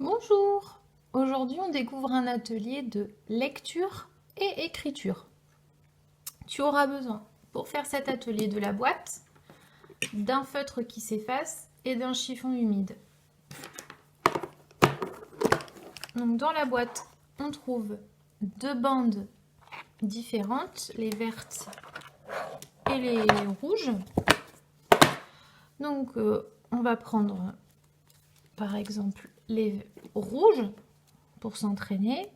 Bonjour! Aujourd'hui, on découvre un atelier de lecture et écriture. Tu auras besoin, pour faire cet atelier, de la boîte, d'un feutre qui s'efface et d'un chiffon humide. Donc, dans la boîte, on trouve deux bandes différentes, les vertes et les rouges. Donc, on va prendre, par exemple, les rouges pour s'entraîner.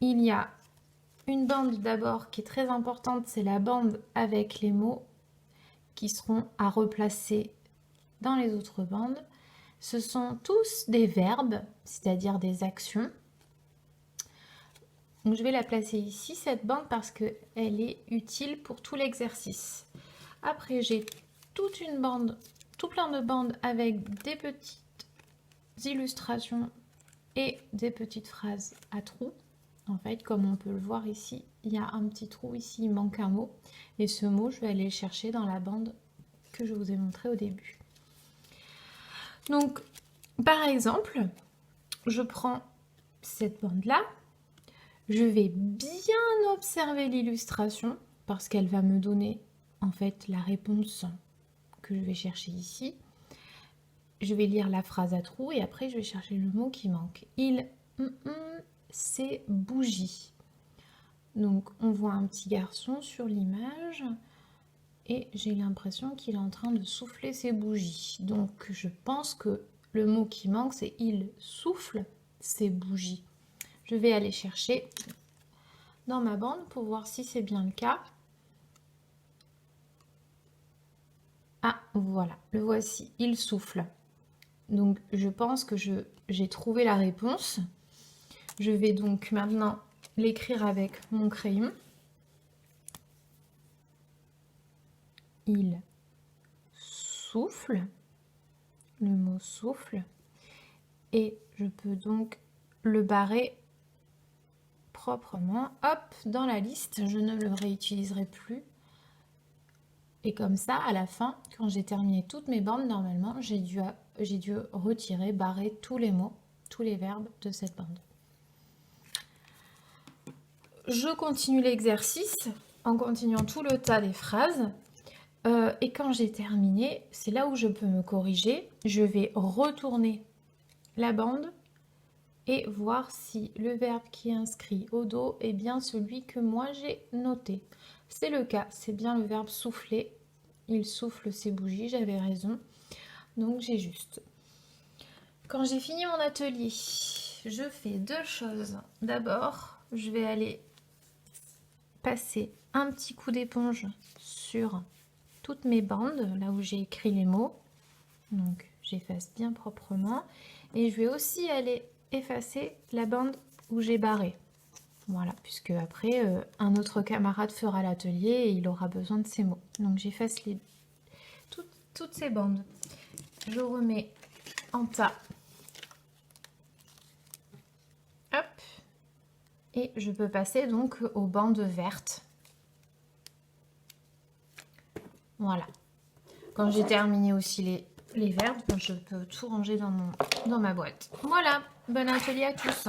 Il y a une bande d'abord qui est très importante, c'est la bande avec les mots qui seront à replacer dans les autres bandes. Ce sont tous des verbes, c'est-à-dire des actions. Donc je vais la placer ici, cette bande, parce qu'elle est utile pour tout l'exercice. Après, j'ai toute une bande, tout plein de bandes avec des petites illustrations et des petites phrases à trous. En fait, comme on peut le voir ici, il y a un petit trou ici, il manque un mot. Et ce mot, je vais aller le chercher dans la bande que je vous ai montré au début. Donc, par exemple, je prends cette bande-là. Je vais bien observer l'illustration parce qu'elle va me donner en fait la réponse que je vais chercher ici. Je vais lire la phrase à trous et après je vais chercher le mot qui manque. C'est bougie. Donc on voit un petit garçon sur l'image et j'ai l'impression qu'il est en train de souffler ses bougies. Donc je pense que le mot qui manque, c'est il souffle ses bougies. Je vais aller chercher dans ma bande pour voir si c'est bien le cas. Ah, voilà, le voici, il souffle. Donc je pense que j'ai trouvé la réponse. Je vais donc maintenant l'écrire avec mon crayon. Il souffle, le mot souffle, et je peux donc le barrer proprement, hop, dans la liste, je ne le réutiliserai plus. Et comme ça, à la fin, quand j'ai terminé toutes mes bandes, normalement, j'ai dû retirer, barrer tous les mots, tous les verbes de cette bande. Je continue l'exercice en continuant tout le tas des phrases. Et quand j'ai terminé, c'est là où je peux me corriger. Je vais retourner la bande et voir si le verbe qui est inscrit au dos est bien celui que moi j'ai noté. C'est le cas, c'est bien le verbe souffler. Il souffle ses bougies, j'avais raison. Donc j'ai juste. Quand j'ai fini mon atelier, je fais deux choses. D'abord, je vais aller passer un petit coup d'éponge sur toutes mes bandes, là où j'ai écrit les mots. Donc j'efface bien proprement. Et je vais aussi aller effacer la bande où j'ai barré. Voilà, puisque après, un autre camarade fera l'atelier et il aura besoin de ces mots. Donc j'efface toutes ces bandes. Je remets en tas. Hop. Et je peux passer donc aux bandes vertes. Voilà. Quand j'ai terminé aussi les verbes, je peux tout ranger dans ma boîte. Voilà, bon atelier à tous.